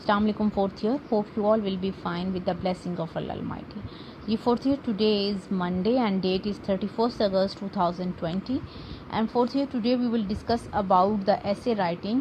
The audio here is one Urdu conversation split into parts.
Assalamu alaikum fourth year. Hope you all will be fine with the blessing of Allah Almighty. The fourth year today is Monday and date is 31st August 2020. And fourth year today we will discuss about the essay writing.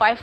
5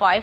5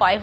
5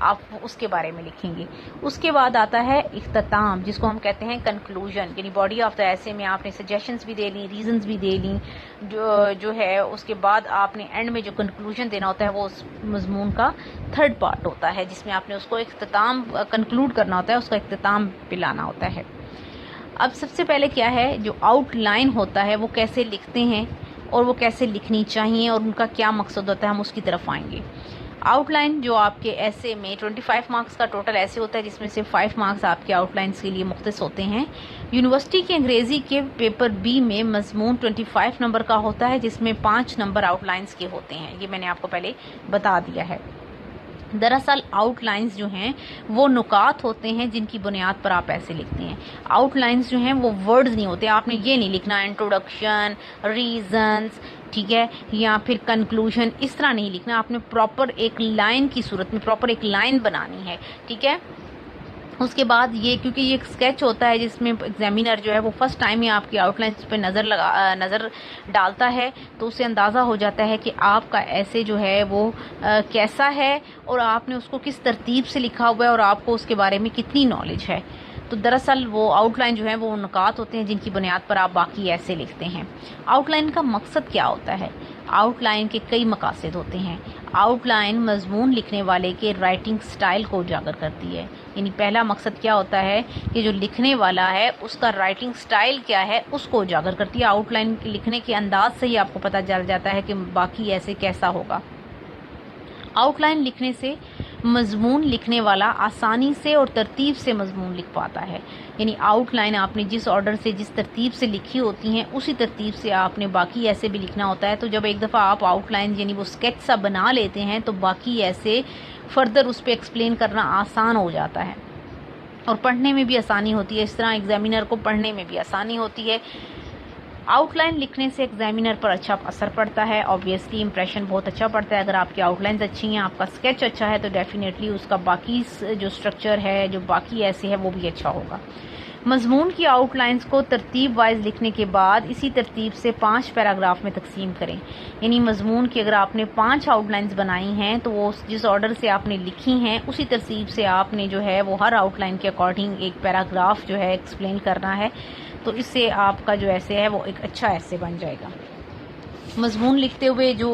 آپ اس کے بارے میں لکھیں گے. اس کے بعد آتا ہے اختتام، جس کو ہم کہتے ہیں کنکلوژن، یعنی باڈی آف دا ایسے میں آپ نے سجیشنز بھی دے لی، ریزنز بھی دے لی، جو ہے اس کے بعد آپ نے اینڈ میں جو کنکلوژن دینا ہوتا ہے وہ اس مضمون کا تھرڈ پارٹ ہوتا ہے، جس میں آپ نے اس کو اختتام کنکلوڈ کرنا ہوتا ہے، اس کا اختتام پلانا ہوتا ہے. اب سب سے پہلے کیا ہے، جو آؤٹ لائن ہوتا ہے وہ کیسے لکھتے ہیں اور وہ کیسے لکھنی چاہیے اور ان کا کیا مقصد ہوتا ہے، ہم اس کی طرف آئیں گے. آؤٹ لائن جو آپ کے ایسے میں 25 مارکس کا ٹوٹل ایسے ہوتا ہے، جس میں سے 5 مارکس آپ کے آؤٹ لائنس کے لیے مختص ہوتے ہیں. یونیورسٹی کے انگریزی کے پیپر بی میں مضمون 25 نمبر کا ہوتا ہے، جس میں 5 نمبر آؤٹ لائنس کے ہوتے ہیں. یہ میں نے آپ کو پہلے بتا دیا ہے. دراصل آؤٹ لائنز جو ہیں وہ نکات ہوتے ہیں جن کی بنیاد پر آپ ایسے لکھتے ہیں. آؤٹ لائنز جو ہیں وہ ورڈز نہیں ہوتے، آپ نے یہ نہیں لکھنا انٹروڈکشن، ریزنز، ٹھیک ہے، یا پھر کنکلوژن، اس طرح نہیں لکھنا. آپ نے پراپر ایک لائن کی صورت میں پراپر ایک لائن بنانی ہے، ٹھیک ہے. اس کے بعد یہ کیونکہ یہ ایک اسکیچ ہوتا ہے جس میں ایگزامینر جو ہے وہ فرسٹ ٹائم ہی آپ کی آؤٹ لائنس پہ نظر ڈالتا ہے، تو اسے اندازہ ہو جاتا ہے کہ آپ کا ایسے جو ہے وہ کیسا ہے اور آپ نے اس کو کس ترتیب سے لکھا ہوا ہے اور آپ کو اس کے بارے میں کتنی نالج ہے. تو دراصل وہ آؤٹ لائن جو ہے وہ نکات ہوتے ہیں جن کی بنیاد پر آپ باقی ایسے لکھتے ہیں. آؤٹ لائن کا مقصد کیا ہوتا ہے؟ آؤٹ لائن کے کئی مقاصد ہوتے ہیں. آؤٹ لائن مضمون لکھنے والے کے رائٹنگ سٹائل کو اجاگر کرتی ہے. یعنی پہلا مقصد کیا ہوتا ہے کہ جو لکھنے والا ہے اس کا رائٹنگ سٹائل کیا ہے اس کو اجاگر کرتی ہے. آؤٹ لائن لکھنے کے انداز سے ہی آپ کو پتہ چل جاتا ہے کہ باقی ایسے کیسا ہوگا. آؤٹ لائن لکھنے سے مضمون لکھنے والا آسانی سے اور ترتیب سے مضمون لکھ پاتا ہے. یعنی آؤٹ لائن آپ نے جس آرڈر سے جس ترتیب سے لکھی ہوتی ہیں اسی ترتیب سے آپ نے باقی ایسے بھی لکھنا ہوتا ہے. تو جب ایک دفعہ آپ آؤٹ لائن یعنی وہ اسکیچ سا بنا لیتے ہیں تو باقی ایسے فردر اس پہ ایکسپلین کرنا آسان ہو جاتا ہے اور پڑھنے میں بھی آسانی ہوتی ہے. اس طرح ایگزامینر کو پڑھنے میں بھی آسانی ہوتی ہے. آؤٹ لائن لکھنے سے ایگزامینر پر اچھا اثر پڑتا ہے، آبویسلی امپریشن بہت اچھا پڑتا ہے. اگر آپ کی آؤٹ لائنز اچھی ہیں، آپ کا اسکیچ اچھا ہے، تو ڈیفینیٹلی اس کا باقی جو اسٹرکچر ہے، جو باقی ایسے ہے، وہ بھی اچھا ہوگا. مضمون کی آؤٹ لائنز کو ترتیب وائز لکھنے کے بعد اسی ترتیب سے 5 پیراگراف میں تقسیم کریں. یعنی مضمون کی اگر آپ نے 5 آؤٹ لائنز بنائی ہیں تو وہ جس آرڈر سے آپ نے لکھی ہیں اسی ترتیب سے آپ نے جو ہے وہ ہر آؤٹ لائن کے اکارڈنگ ایک پیراگراف جو ہے ایکسپلین کرنا ہے. تو اس سے آپ کا جو ایسے ہے وہ ایک اچھا ایسے بن جائے گا. مضمون لکھتے ہوئے جو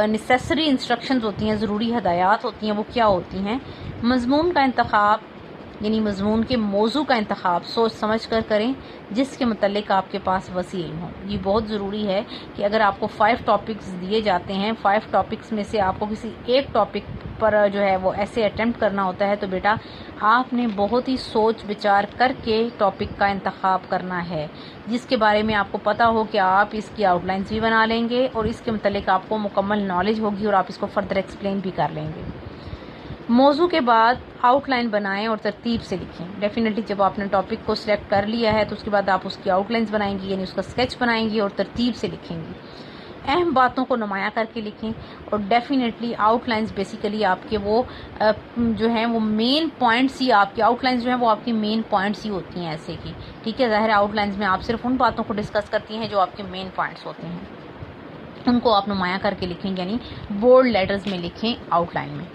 نیسیسری انسٹرکشنز ہوتی ہیں، ضروری ہدایات ہوتی ہیں، وہ کیا ہوتی ہیں؟ مضمون کا انتخاب یعنی مضمون کے موضوع کا انتخاب سوچ سمجھ کر کریں جس کے متعلق آپ کے پاس وسیع علم ہو. یہ بہت ضروری ہے کہ اگر آپ کو 5 ٹاپکس دیے جاتے ہیں، 5 ٹاپکس میں سے آپ کو کسی ایک ٹاپک پر جو ہے وہ ایسے اٹیمپٹ کرنا ہوتا ہے، تو بیٹا آپ نے بہت ہی سوچ بچار کر کے ٹاپک کا انتخاب کرنا ہے جس کے بارے میں آپ کو پتا ہو کہ آپ اس کی آؤٹ لائنز بھی بنا لیں گے اور اس کے متعلق آپ کو مکمل نالج ہوگی اور آپ اس کو فردر ایکسپلین بھی کر لیں گے. موضوع کے بعد آؤٹ لائن بنائیں اور ترتیب سے لکھیں. ڈیفینیٹلی جب آپ نے ٹاپک کو سلیکٹ کر لیا ہے تو اس کے بعد آپ اس کی آؤٹ لائنز بنائیں گی، یعنی اس کا اسکیچ بنائیں گی اور ترتیب سے لکھیں گی. اہم باتوں کو نمایاں کر کے لکھیں اور ڈیفینیٹلی آؤٹ لائنز بیسیکلی آپ کے وہ جو ہیں وہ مین پوائنٹس ہی آپ کی آؤٹ لائنز جو ہیں وہ آپ کی مین پوائنٹس ہی ہوتی ہیں ایسے کی، ٹھیک ہے. ظاہر آؤٹ لائنز میں آپ صرف ان باتوں کو ڈسکس کرتی ہیں جو آپ کے مین پوائنٹس ہوتے ہیں، ان کو آپ نمایاں کر کے لکھیں، یعنی بولڈ لیٹرز میں لکھیں آؤٹ لائن میں.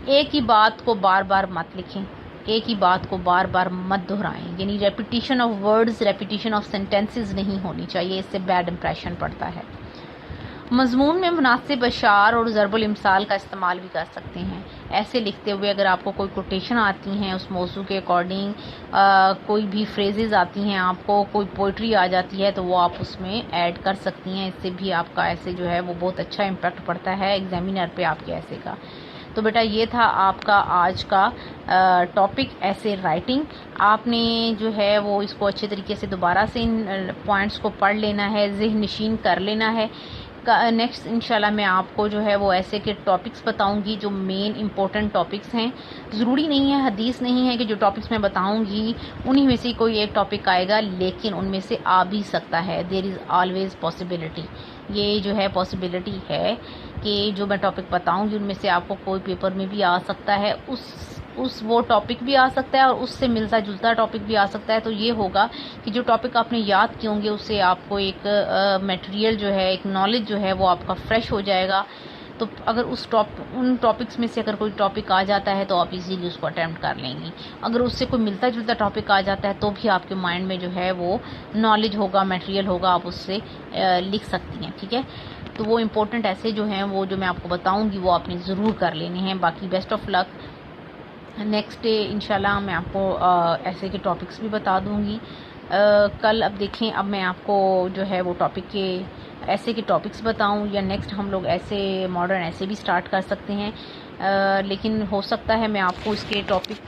ایک ہی بات کو بار بار مت لکھیں، ایک ہی بات کو بار بار مت دہرائیں. یعنی repetition of words, repetition of sentences نہیں ہونی چاہیے، اس سے بیڈ امپریشن پڑتا ہے. مضمون میں مناسب اشعار اور ضرب الامثال کا استعمال بھی کر سکتے ہیں. ایسے لکھتے ہوئے اگر آپ کو کوئی کوٹیشن آتی ہیں اس موضوع کے اکارڈنگ، کوئی بھی فریزز آتی ہیں، آپ کو کوئی پوئٹری آ جاتی ہے، تو وہ آپ اس میں ایڈ کر سکتی ہیں. اس سے بھی آپ کا ایسے جو ہے وہ بہت اچھا امپیکٹ پڑتا ہے ایگزامینر پہ آپ کے ایسے کا. تو بیٹا یہ تھا آپ کا آج کا ٹاپک ایسے رائٹنگ. آپ نے جو ہے وہ اس کو اچھے طریقے سے دوبارہ سے ان پوائنٹس کو پڑھ لینا ہے، ذہن نشین کر لینا ہے. نیکسٹ انشاءاللہ میں آپ کو جو ہے وہ ایسے کے ٹاپکس بتاؤں گی جو مین امپورٹنٹ ٹاپکس ہیں. ضروری نہیں ہے، حدیث نہیں ہے کہ جو ٹاپکس میں بتاؤں گی انہی میں سے کوئی ایک ٹاپک آئے گا، لیکن ان میں سے آ بھی سکتا ہے. دیر از آلویز پاسبلٹی. یہ جو ہے پاسبلٹی ہے کہ جو میں ٹاپک بتاؤں گی ان میں سے آپ کو کوئی پیپر میں بھی آ سکتا ہے، وہ ٹاپک بھی آ سکتا ہے اور اس سے ملتا جلتا ٹاپک بھی آ سکتا ہے. تو یہ ہوگا کہ جو ٹاپک آپ نے یاد کیے ہوں گے اس سے آپ کو ایک میٹیریل جو ہے، ایک نالج جو ہے وہ آپ کا فریش ہو جائے گا. تو اگر ان ٹاپکس میں سے اگر کوئی ٹاپک آ جاتا ہے تو آپ ایزیلی اس کو اٹیمپٹ کر لیں گی. اگر اس سے کوئی ملتا جلتا ٹاپک آ جاتا ہے تو بھی آپ کے مائنڈ میں جو ہے وہ نالج ہوگا, میٹیریل ہوگا, آپ اس سے لکھ سکتی ہیں. ٹھیک ہے, تو وہ امپورٹنٹ ایسے جو ہیں وہ جو میں آپ کو بتاؤں گی وہ آپ نے ضرور کر لینے ہیں. باقی best of luck. Next day انشاءاللہ میں آپ کو ایسے کے ٹاپکس بھی بتا دوں گی. کل اب دیکھیں, اب میں آپ کو جو ہے وہ ٹاپک کے ایسے کے ٹاپکس بتاؤں یا نیکسٹ ہم لوگ ایسے ماڈرن ایسے بھی سٹارٹ کر سکتے ہیں. لیکن ہو سکتا ہے میں آپ کو اس کے ٹاپک